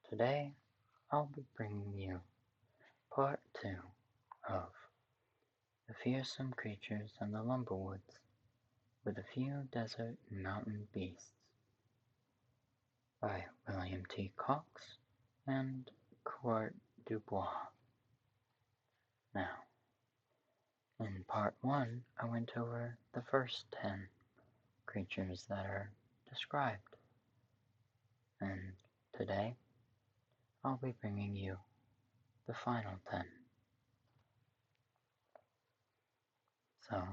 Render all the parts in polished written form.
Today, I'll be bringing you part 2 of The Fearsome Creatures and the Lumberwoods with a Few Desert and Mountain Beasts by William T. Cox and Court Dubois. Now, in part 1, I went over the first 10 creatures that are described, and today I'll be bringing you the final 10. So,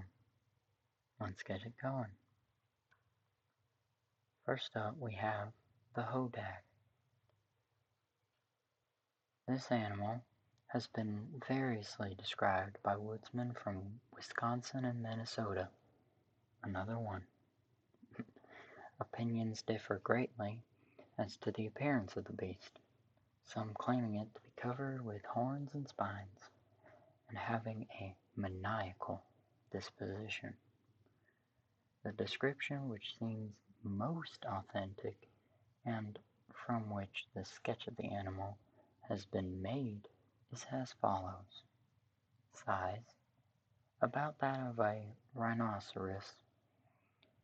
let's get it going. First up, we have the hodag. This animal has been variously described by woodsmen from Wisconsin and Minnesota. Another one. Opinions differ greatly as to the appearance of the beast, some claiming it to be covered with horns and spines and having a maniacal disposition. The description which seems most authentic and from which the sketch of the animal has been made is as follows. Size, about that of a rhinoceros,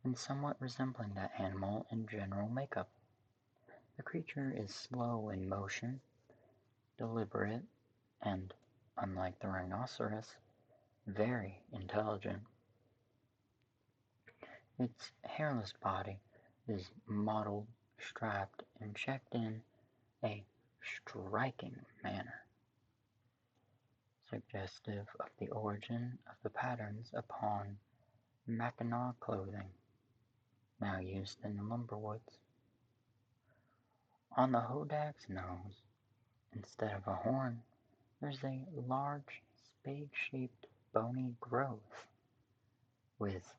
and somewhat resembling that animal in general makeup. The creature is slow in motion, deliberate, and, unlike the rhinoceros, very intelligent. Its hairless body is mottled, striped, and checked in a striking manner, suggestive of the origin of the patterns upon Mackinaw clothing, now used in the Lumberwoods. On the hodag's nose, instead of a horn, there's a large spade-shaped bony growth with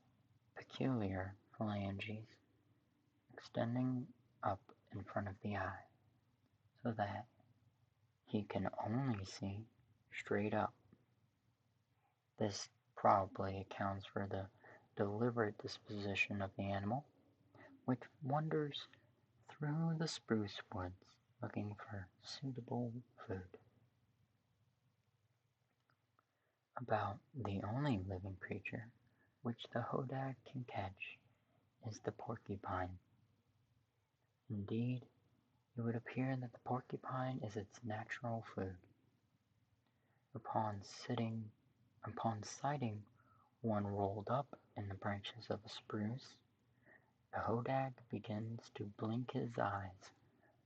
peculiar phalanges extending up in front of the eye, so that he can only see straight up. This probably accounts for the deliberate disposition of the animal, which wanders through the spruce woods looking for suitable food. About the only living creature which the hodag can catch is the porcupine. Indeed, it would appear that the porcupine is its natural food. Upon sighting one rolled up in the branches of a spruce, the hodag begins to blink his eyes,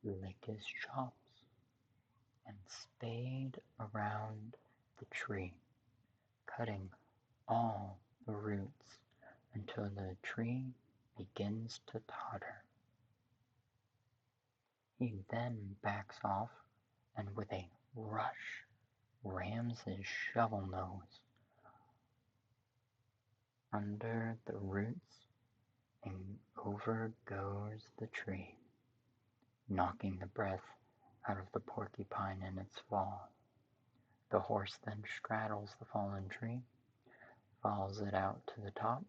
lick his chops, and spade around the tree, cutting all the roots until the tree begins to totter. He then backs off and with a rush rams his shovel nose under the roots and over goes the tree, knocking the breath out of the porcupine in its fall. The horse then straddles the fallen tree, follows it out to the top,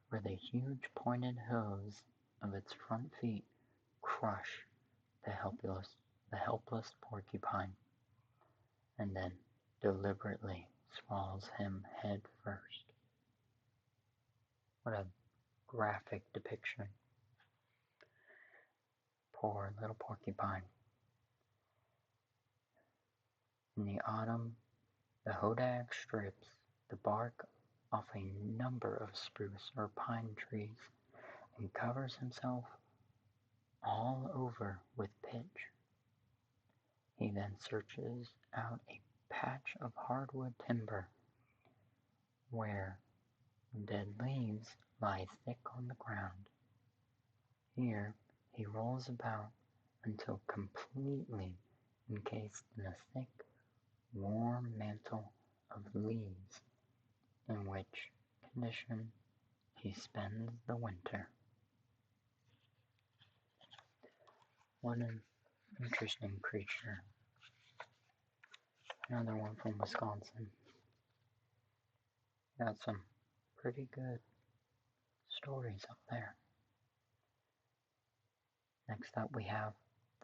where the huge pointed hooves of its front feet crush the helpless porcupine, and then deliberately swallows him head first. What a graphic depiction. Poor little porcupine. In the autumn, the hodag strips the bark off a number of spruce or pine trees and covers himself all over with pitch. He then searches out a patch of hardwood timber where dead leaves lie thick on the ground. Here he rolls about until completely encased in a thick, warm mantle of leaves, in which condition he spends the winter. What an interesting creature. Another one from Wisconsin. Got some pretty good stories up there. Next up we have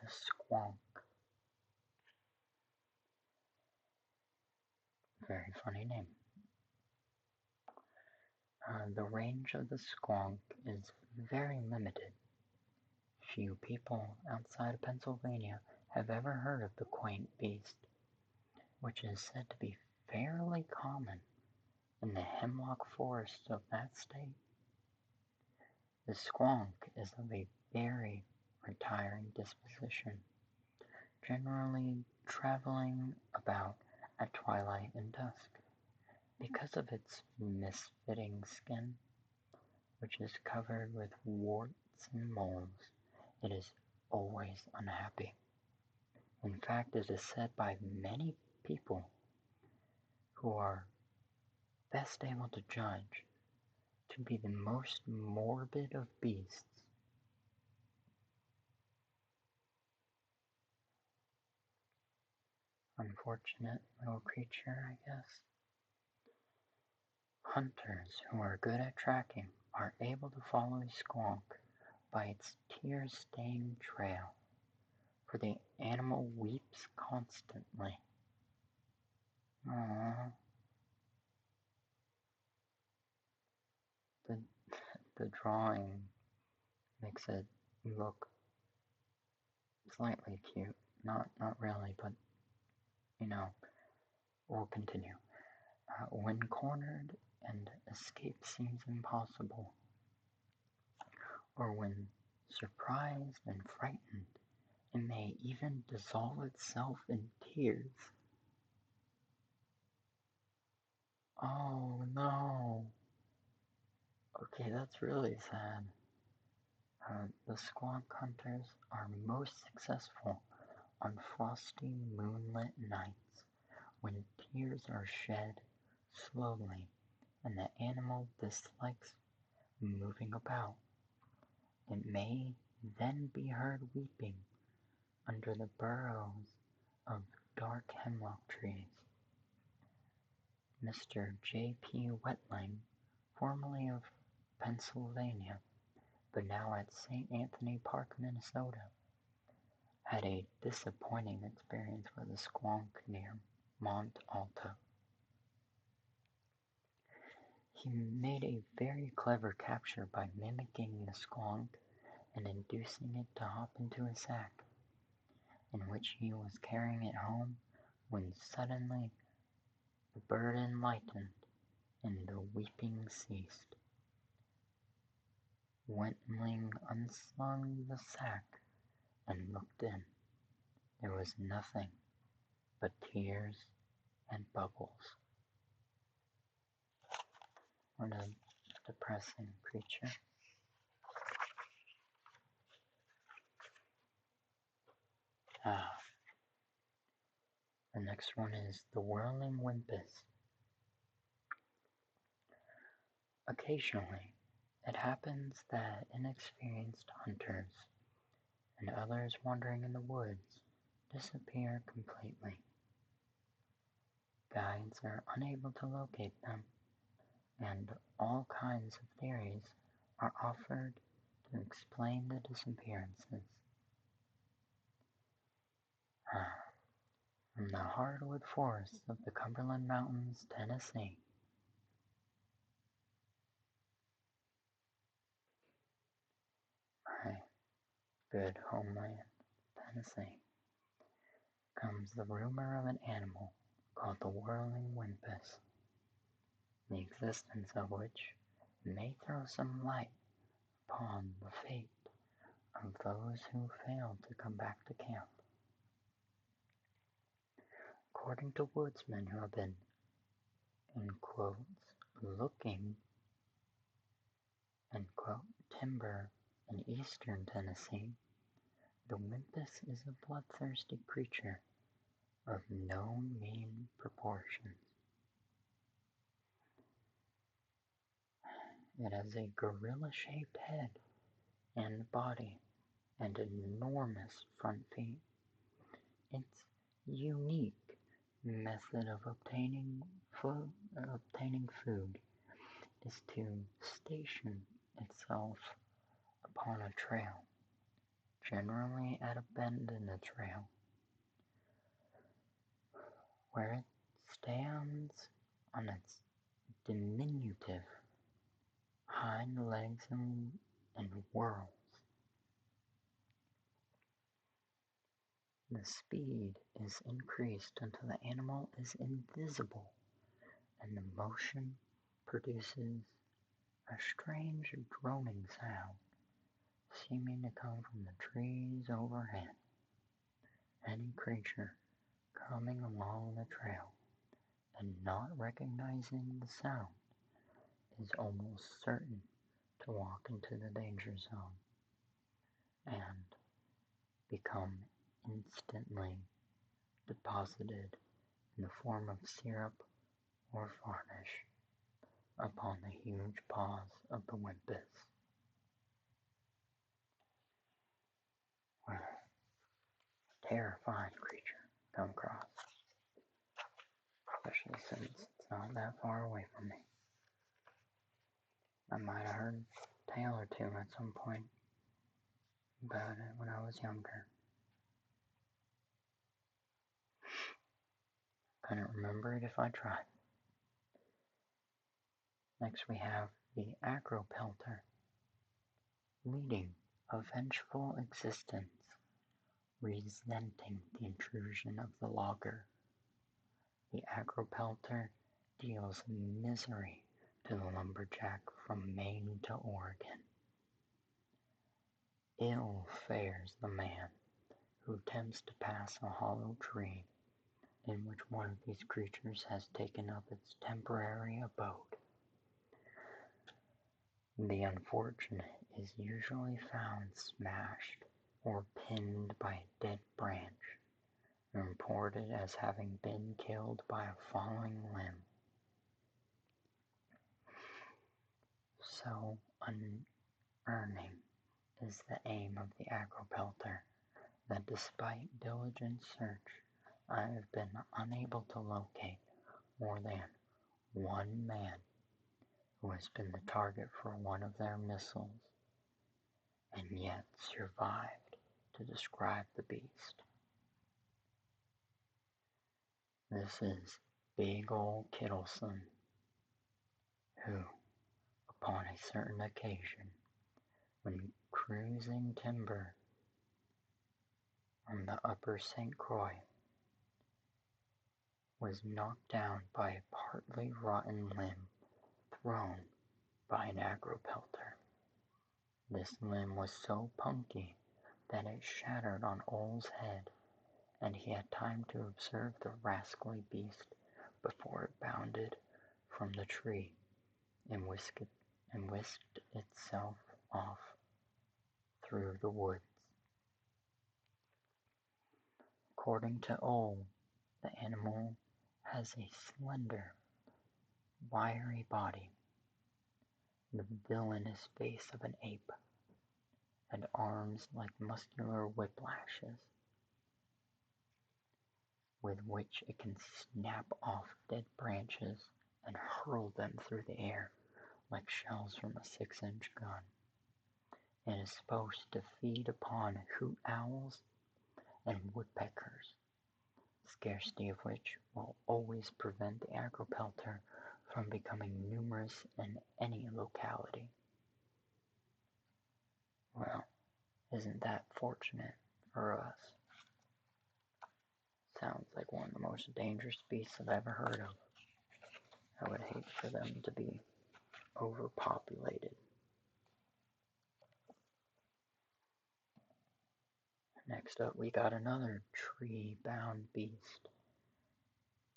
the the squonk. Very funny name. The range of the squonk is very limited. Few people outside of Pennsylvania have ever heard of the quaint beast, which is said to be fairly common in the hemlock forests of that state. The squonk is of a very retiring disposition, generally traveling about at twilight and dusk. Because of its misfitting skin, which is covered with warts and moles, it is always unhappy. In fact, it is said by many people who are best able to judge to be the most morbid of beasts. Unfortunate little creature, I guess. Hunters who are good at tracking are able to follow a squonk by its tear-stained trail, for the animal weeps constantly. Aww. The, the drawing makes it look slightly cute. Not really, but you know, we'll continue. When cornered and escape seems impossible, or when surprised and frightened, it may even dissolve itself in tears. Oh no! Okay, that's really sad. The squonk hunters are most successful on frosty moonlit nights when tears are shed slowly and the animal dislikes moving about. It may then be heard weeping under the burrows of dark hemlock trees. Mr. J. P. Wetling, formerly of Pennsylvania, but now at St. Anthony Park, Minnesota, had a disappointing experience with a squonk near Mont Alto. He made a very clever capture by mimicking the squonk and inducing it to hop into a sack, in which he was carrying it home, when suddenly the burden lightened and the weeping ceased. Wetling unslung the sack and looked in. There was nothing but tears and bubbles. What a depressing creature. The next one is the whirling whimpus. Occasionally, it happens that inexperienced hunters and others wandering in the woods disappear completely. Guides are unable to locate them, and all kinds of theories are offered to explain the disappearances. From the hardwood forests of the Cumberland Mountains, Tennessee, my good homeland, Tennessee, comes the rumor of an animal called the whirling whimpus, the existence of which may throw some light upon the fate of those who failed to come back to camp. According to woodsmen who have been, in quotes, looking, end quote, timber in eastern Tennessee, the whimpus is a bloodthirsty creature of no mean proportions. It has a gorilla-shaped head and body and enormous front feet. Its unique method of obtaining food is to station itself upon a trail, generally at a bend in the trail, where it stands on its diminutive hind legs and whirls. The speed is increased until the animal is invisible, and the motion produces a strange droning sound, seeming to come from the trees overhead. Any creature coming along the trail and not recognizing the sound is almost certain to walk into the danger zone and become instantly deposited in the form of syrup or varnish upon the huge paws of the Wimpus. What a terrifying creature to come across, especially since it's not that far away from me. I might have heard a tale or two at some point about it when I was younger. Couldn't remember it if I tried. Next we have the Acropelter, leading a vengeful existence, resenting the intrusion of the logger. The Acropelter deals misery to the lumberjack from Maine to Oregon. Ill fares the man who attempts to pass a hollow tree in which one of these creatures has taken up its temporary abode. The unfortunate is usually found smashed or pinned by a dead branch and reported as having been killed by a falling limb. So unearning is the aim of the Acropelter that despite diligent search, I have been unable to locate more than one man who has been the target for one of their missiles, and yet survived to describe the beast. This is Big Ol' Kittleson, who, upon a certain occasion, when cruising timber on the upper St. Croix, was knocked down by a partly rotten limb thrown by an Acropelter. This limb was so punky that it shattered on Ol's head, and he had time to observe the rascally beast before it bounded from the tree and whisked itself off through the woods. According to Ol, the animal has a slender, wiry body, the villainous face of an ape, and arms like muscular whiplashes, with which it can snap off dead branches and hurl them through the air like shells from a 6-inch gun. It is supposed to feed upon hoot owls and woodpeckers, scarcity of which will always prevent the Acropelter from becoming numerous in any locality. Well, isn't that fortunate for us? Sounds like one of the most dangerous beasts I've ever heard of. I would hate for them to be overpopulated. Next up, we got another tree-bound beast,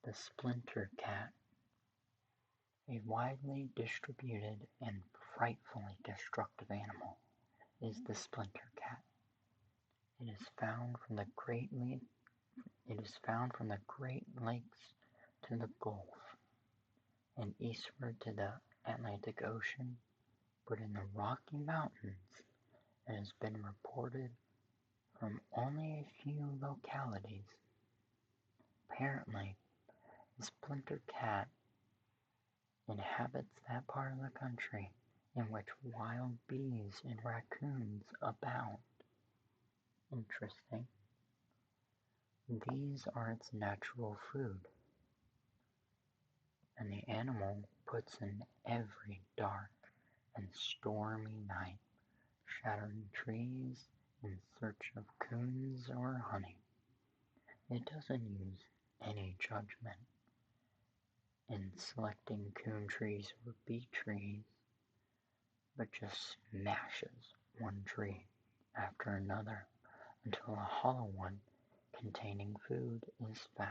the splinter cat. A widely distributed and frightfully destructive animal is the splinter cat. It is found from the Great Lakes to the Gulf and eastward to the Atlantic Ocean, but in the Rocky Mountains it has been reported from only a few localities. Apparently, the splinter cat inhabits that part of the country in which wild bees and raccoons abound. Interesting. These are its natural food, and the animal puts in every dark and stormy night, shattering trees in search of coons or honey. It doesn't use any judgment in selecting coon trees or beet trees, but just smashes one tree after another until a hollow one containing food is found.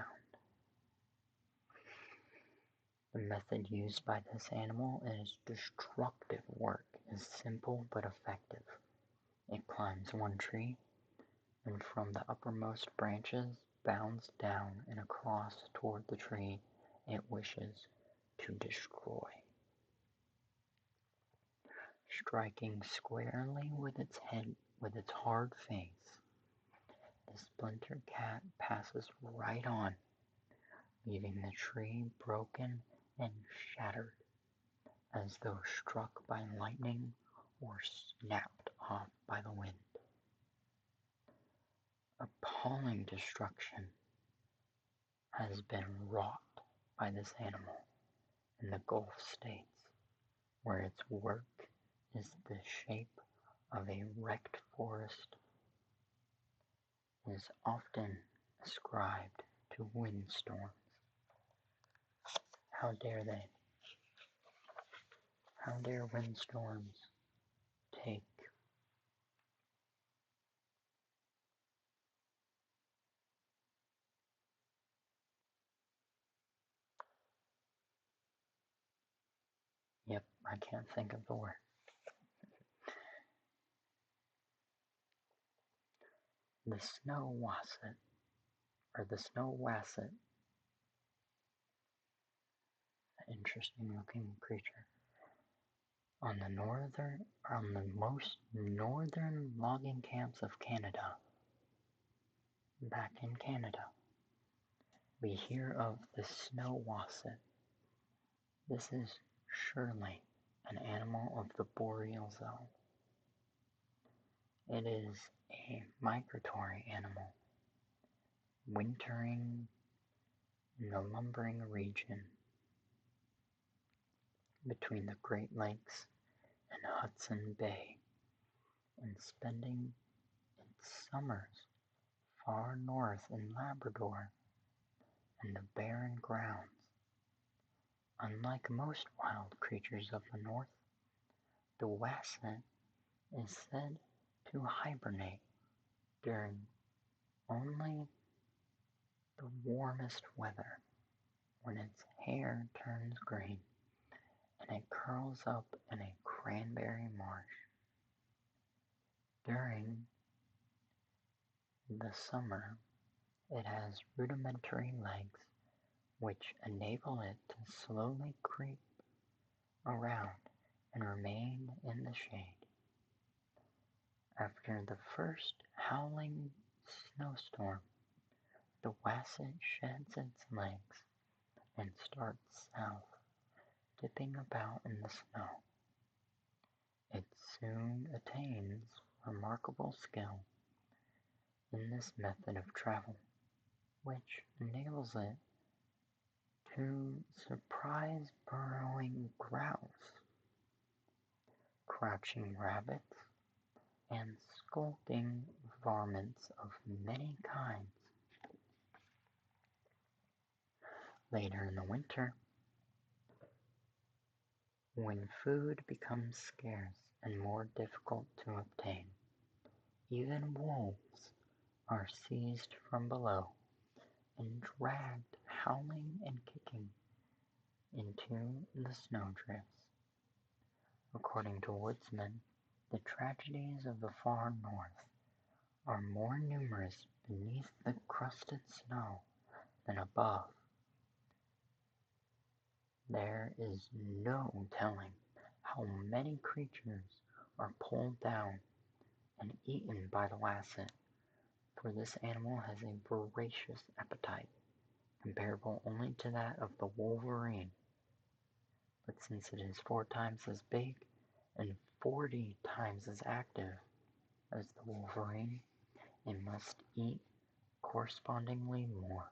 The method used by this animal in its destructive work is simple but effective. It climbs one tree, and from the uppermost branches bounds down and across toward the tree it wishes to destroy. Striking squarely with its head with its hard face, the splintered cat passes right on, leaving the tree broken and shattered, as though struck by lightning or snapped off by the wind. Appalling destruction has been wrought by this animal in the Gulf states, where its work is the shape of a wrecked forest, is often ascribed to windstorms. How dare they? How dare windstorms take Yep, I can't think of the word. The snow wasset, or the snow wasset, interesting looking creature. On the most northern logging camps of Canada, back in Canada, we hear of the snow wasset. This is surely an animal of the boreal zone. It is a migratory animal, wintering in the lumbering region between the Great Lakes and Hudson Bay, and spending its summers far north in Labrador and the barren grounds. Unlike most wild creatures of the north, the wasset is said to hibernate during only the warmest weather, when its hair turns green and it curls up in a cranberry marsh. During the summer, it has rudimentary legs which enable it to slowly creep around and remain in the shade. After the first howling snowstorm, the wasset sheds its legs and starts south, dipping about in the snow. It soon attains remarkable skill in this method of travel, which enables it to surprise burrowing grouse, crouching rabbits, and skulking varmints of many kinds. Later in the winter, when food becomes scarce and more difficult to obtain, even wolves are seized from below and dragged howling and kicking into the snowdrifts. According to woodsmen, the tragedies of the far north are more numerous beneath the crusted snow than above. There is no telling how many creatures are pulled down and eaten by the wasset, for this animal has a voracious appetite, comparable only to that of the wolverine. But since it is 4 times as big and 40 times as active as the wolverine, it must eat correspondingly more.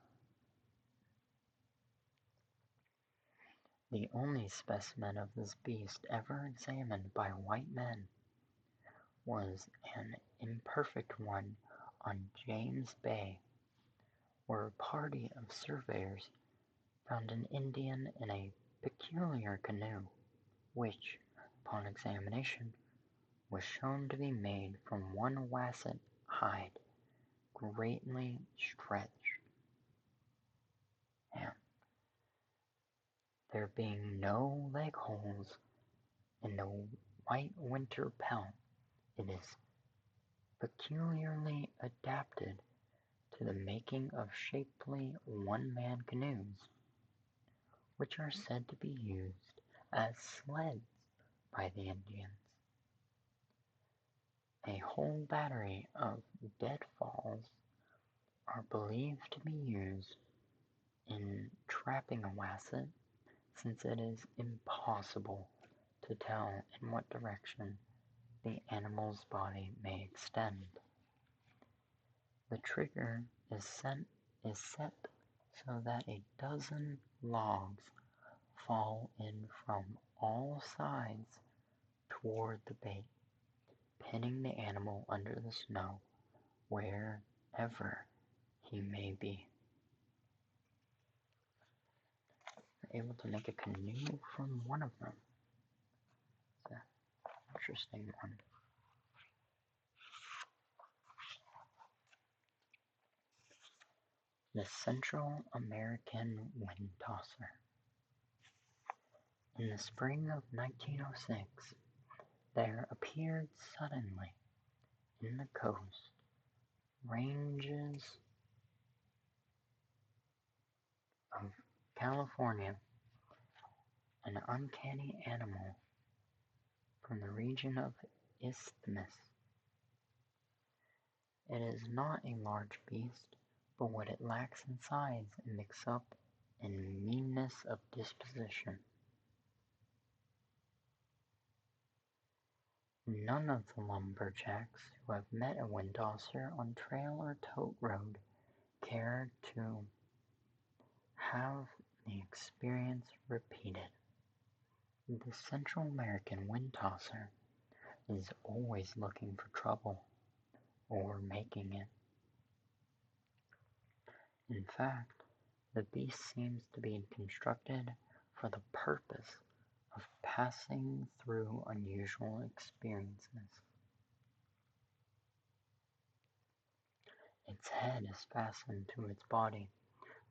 The only specimen of this beast ever examined by white men was an imperfect one on James Bay, where a party of surveyors found an Indian in a peculiar canoe, which, upon examination, was shown to be made from one wasset hide, greatly stretched, and there being no leg holes in the white winter pelt, it is peculiarly adapted to the making of shapely one-man canoes, which are said to be used as sleds by the Indians. A whole battery of deadfalls are believed to be used in trapping a wasset, since it is impossible to tell in what direction the animal's body may extend. The trigger is set so that a dozen logs fall in from all sides toward the bait, pinning the animal under the snow wherever he may be. We're able to make a canoe from one of them. It's an interesting one. The Central American Wind Tosser. In the spring of 1906, there appeared suddenly in the coast ranges of California an uncanny animal from the region of Isthmus. It is not a large beast, but what it lacks in size it makes up in meanness of disposition. None of the lumberjacks who have met a wind tosser on trail or tote road care to have the experience repeated. The Central American wind tosser is always looking for trouble, or making it. In fact, the beast seems to be constructed for the purpose of passing through unusual experiences. Its head is fastened to its body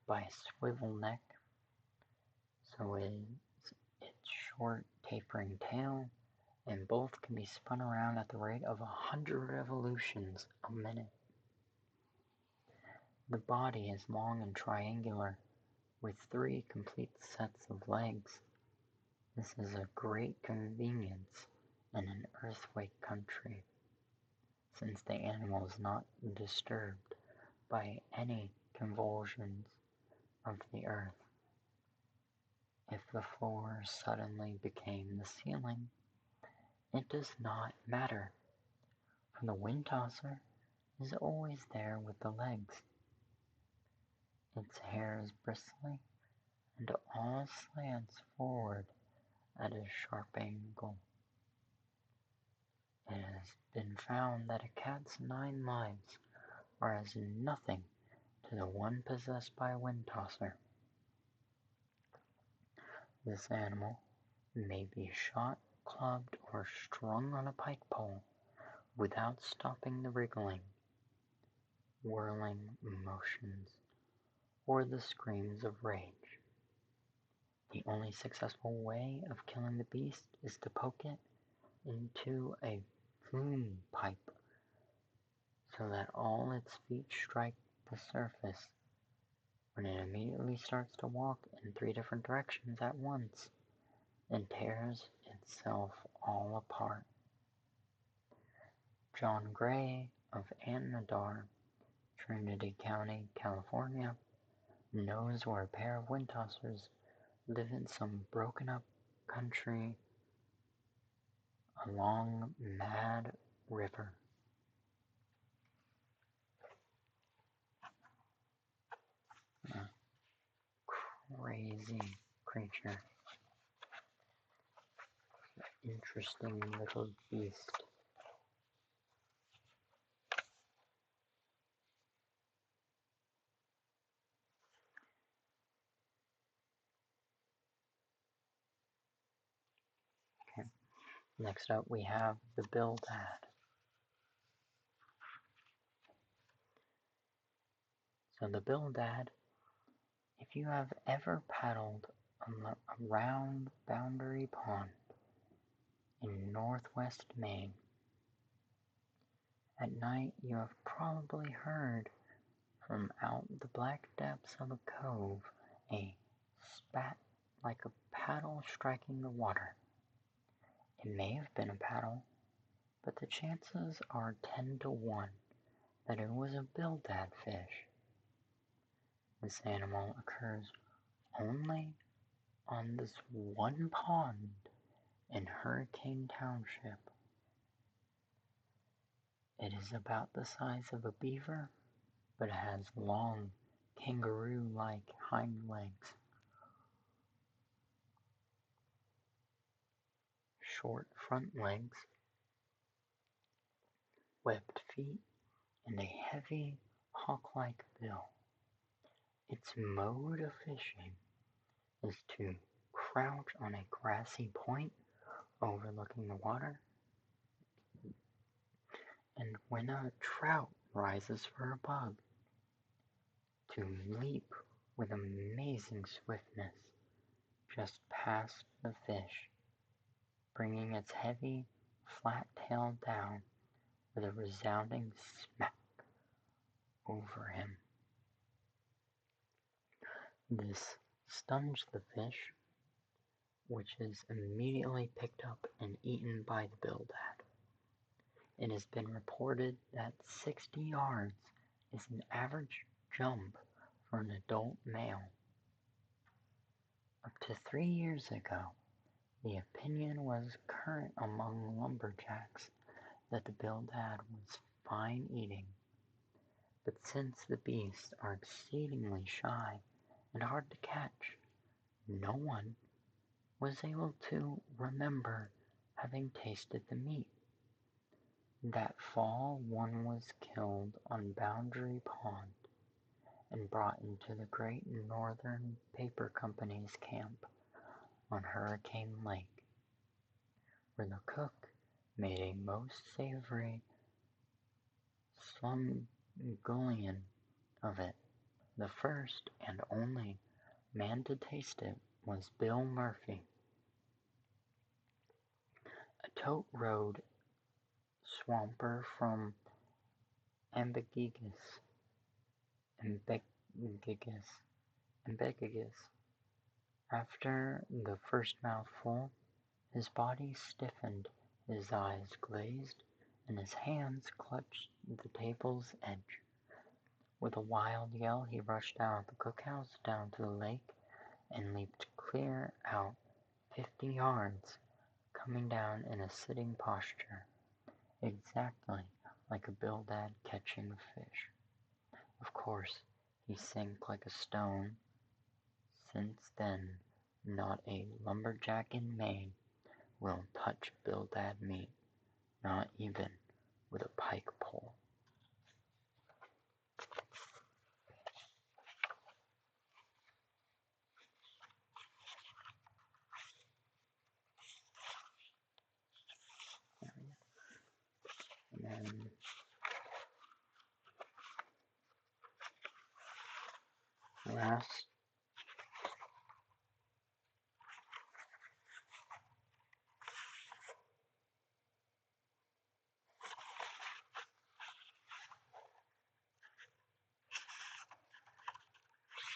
by a swivel neck, so is its short tapering tail, and both can be spun around at the rate of 100 revolutions a minute. The body is long and triangular, with 3 complete sets of legs. This is a great convenience in an earthquake country, since the animal is not disturbed by any convulsions of the earth. If the floor suddenly became the ceiling, it does not matter, for the wind tosser is always there with the legs. Its hair is bristly and all slants forward at a sharp angle. It has been found that a cat's 9 lives are as nothing to the one possessed by a wind tosser. This animal may be shot, clubbed, or strung on a pike pole without stopping the wriggling, whirling motions, or the screams of rage. The only successful way of killing the beast is to poke it into a flume pipe so that all its feet strike the surface, when it immediately starts to walk in 3 different directions at once and tears itself all apart. John Gray of Anadar, Trinity County, California, knows where a pair of wind tossers live in some broken up country along Mad River. crazy creature. Interesting little beast. Okay. Next up we have the Bildad. So the Bildad, if you have ever paddled around Boundary Pond in northwest Maine, at night you have probably heard from out the black depths of a cove a spat like a paddle striking the water. It may have been a paddle, but the chances are 10 to 1 that it was a Bildad fish. This animal occurs only on this one pond in Hurricane Township. It is about the size of a beaver, but it has long, kangaroo-like hind legs, short front legs, webbed feet, and a heavy, hawk-like bill. Its mode of fishing is to crouch on a grassy point overlooking the water, and when a trout rises for a bug, to leap with amazing swiftness just past the fish, bringing its heavy, flat tail down with a resounding smack over him. This stuns the fish, which is immediately picked up and eaten by the Bildad. It has been reported that 60 yards is an average jump for an adult male. Up to 3 years ago, the opinion was current among lumberjacks that the Bildad was fine eating, but since the beasts are exceedingly shy and hard to catch, no one was able to remember having tasted the meat. That fall one was killed on Boundary Pond and brought into the Great Northern Paper Company's camp on Hurricane Lake, where the cook made a most savory slumgullion of it. The first and only man to taste it was Bill Murphy, a tote road swamper from Ambegigis. After the first mouthful, his body stiffened, his eyes glazed, and his hands clutched the table's edge. With a wild yell, he rushed out of the cookhouse down to the lake and leaped clear out 50 yards, coming down in a sitting posture, exactly like a Bildad catching a fish. Of course, he sank like a stone. Since then, not a lumberjack in Maine will touch Bildad meat, not even with a pike pole. And then last,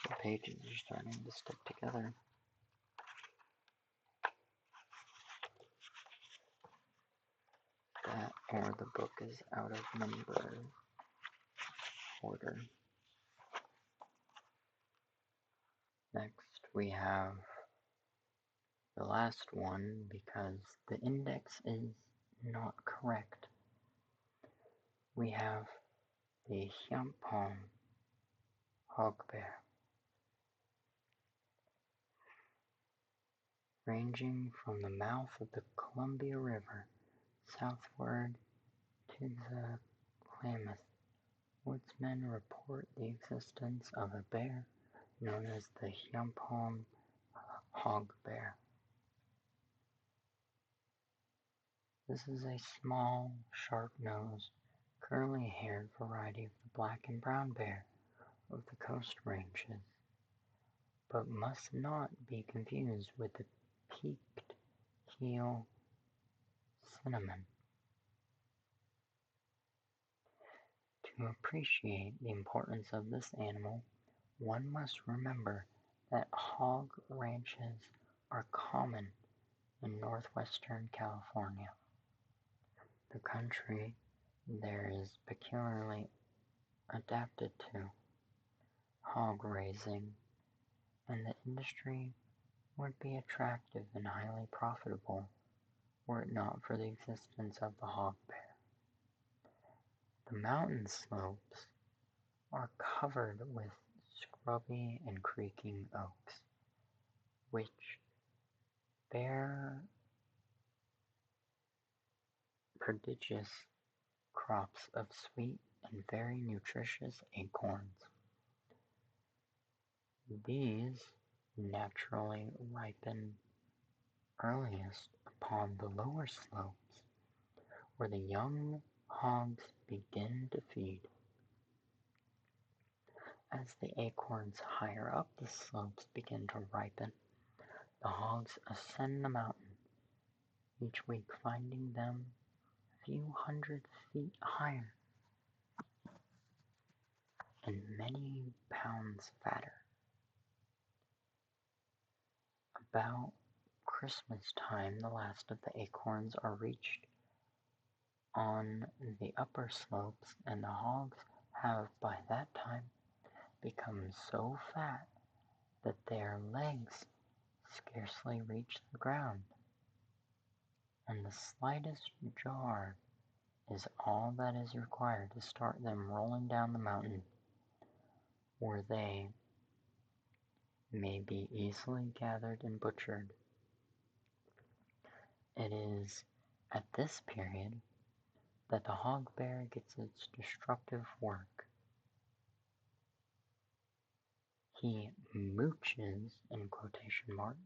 the pages are starting to stick together. That or the book is out of number order. Next we have the last one because the index is not correct. We have the Hyampom hogbear. ranging from the mouth of the Columbia River southward to the Klamath. Woodsmen report the existence of a bear known as the Yampom hog bear. This is a small, sharp-nosed, curly-haired variety of the black and brown bear of the Coast Ranges, but must not be confused with the peaked heel cinnamon. To appreciate the importance of this animal, one must remember that hog ranches are common in northwestern California. The country there is peculiarly adapted to hog raising, and the industry would be attractive and highly profitable were it not for the existence of the hog bear. The mountain slopes are covered with scrubby and creaking oaks, which bear prodigious crops of sweet and very nutritious acorns. These naturally ripen earliest upon the lower slopes, where the young hogs begin to feed. As the acorns higher up the slopes begin to ripen, the hogs ascend the mountain, each week finding them a few hundred feet higher and many pounds fatter. About Christmas time, the last of the acorns are reached on the upper slopes, and the hogs have by that time become so fat that their legs scarcely reach the ground, and the slightest jar is all that is required to start them rolling down the mountain, where they may be easily gathered and butchered. It is at this period that the hog bear gets its destructive work. He mooches, in quotation marks,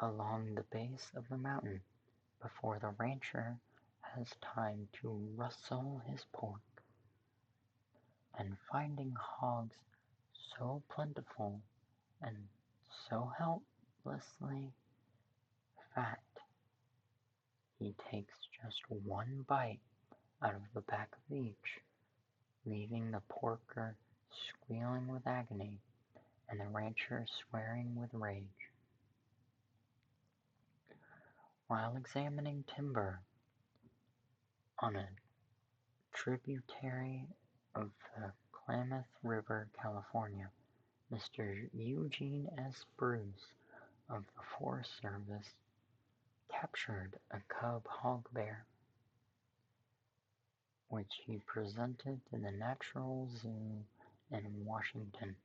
along the base of the mountain before the rancher has time to rustle his pork. And finding hogs so plentiful and so helplessly fat, he takes just one bite out of the back of each, leaving the porker squealing with agony and the rancher swearing with rage. While examining timber on a tributary of the Klamath River, California, Mr. Eugene S. Bruce of the Forest Service captured a cub hog bear, which he presented to the Natural Zoo in Washington.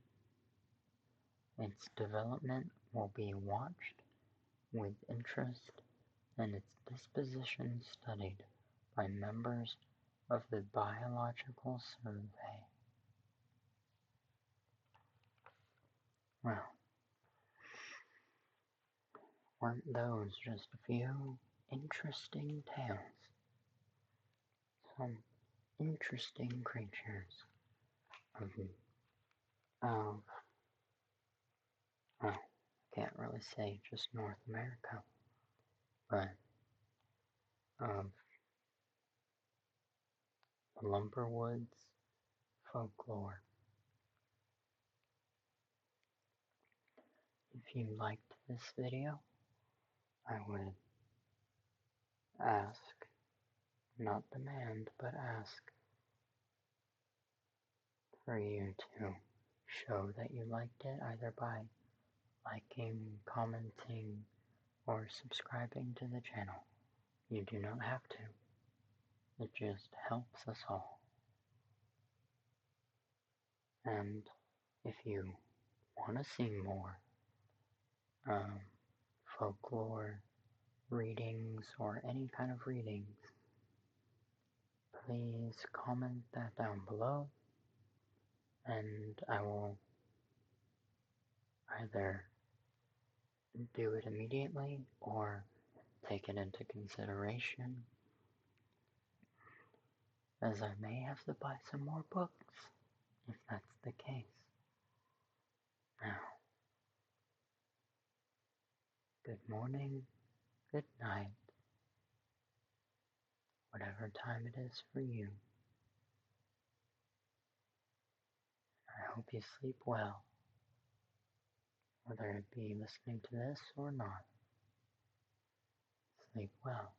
Its development will be watched with interest and its disposition studied by members of the Biological Survey. Well, weren't those just a few interesting tales? Some interesting creatures of, well, I can't really say just North America, but of the Lumberwoods folklore. If you liked this video, I would ask, not demand, but ask for you to show that you liked it either by liking, commenting, or subscribing to the channel. You do not have to. It just helps us all. And if you want to see more um, folklore readings or any kind of readings, please comment that down below and I will either do it immediately or take it into consideration, as I may have to buy some more books if that's the case. Now, good morning, good night, whatever time it is for you. I hope you sleep well, whether it be listening to this or not. Sleep well.